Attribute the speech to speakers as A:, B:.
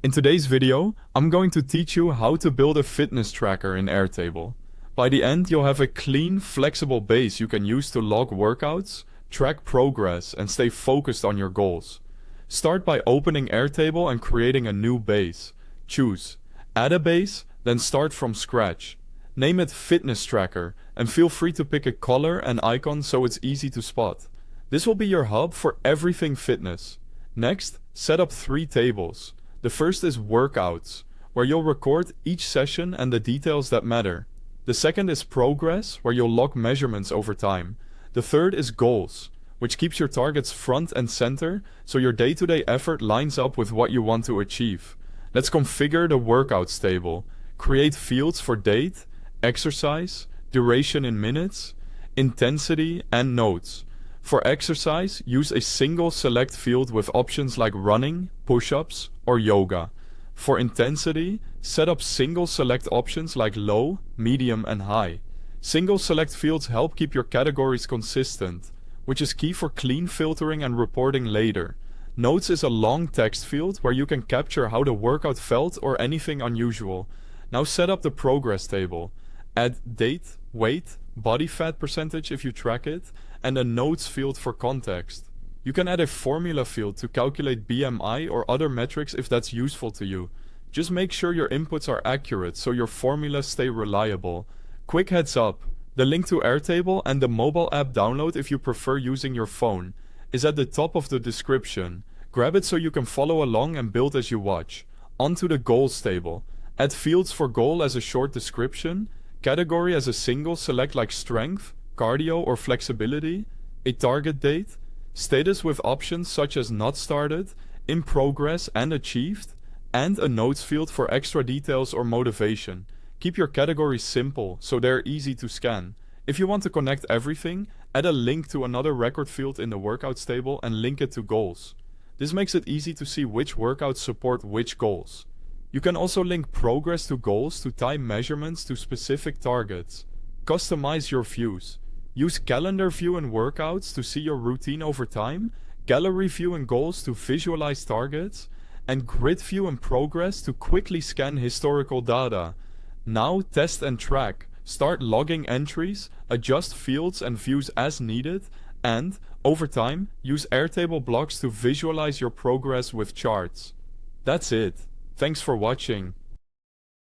A: In today's video, I'm going to teach you how to build a fitness tracker in Airtable. By the end, you'll have a clean, flexible base you can use to log workouts, track progress, and stay focused on your goals. Start by opening Airtable and creating a new base. Choose Add a base, then start from scratch. Name it Fitness Tracker, and feel free to pick a color and icon so it's easy to spot. This will be your hub for everything fitness. Next, set up 3 tables. The first is Workouts, where you'll record each session and the details that matter. The second is Progress, where you'll log measurements over time. The third is Goals, which keeps your targets front and center so your day-to-day effort lines up with what you want to achieve. Let's configure the Workouts table. Create fields for date, exercise, duration in minutes, intensity, and notes. For exercise, use a single select field with options like running, push-ups, or yoga. For intensity, set up single select options like low, medium, and high. Single select fields help keep your categories consistent, which is key for clean filtering and reporting later. Notes is a long text field where you can capture how the workout felt or anything unusual. Now set up the progress table. Add date, weight, body fat percentage if you track it, and a notes field for context. You can add a formula field to calculate BMI or other metrics if that's useful to you. Just make sure your inputs are accurate so your formulas stay reliable. Quick heads up, the link to Airtable and the mobile app download if you prefer using your phone is at the top of the description. Grab it so you can follow along and build as you watch. Onto the goals table. Add fields for goal as a short description, category as a single select like strength, cardio or flexibility, a target date, status with options such as not started, in progress and achieved, and a notes field for extra details or motivation. Keep your categories simple so they're easy to scan. If you want to connect everything, add a link to another record field in the workouts table and link it to goals. This makes it easy to see which workouts support which goals. You can also link progress to goals to tie measurements to specific targets. Customize your views. Use calendar view in workouts to see your routine over time, gallery view in goals to visualize targets, and grid view in progress to quickly scan historical data. Now test and track. Start logging entries, adjust fields and views as needed, and, over time, use Airtable blocks to visualize your progress with charts. That's it. Thanks for watching.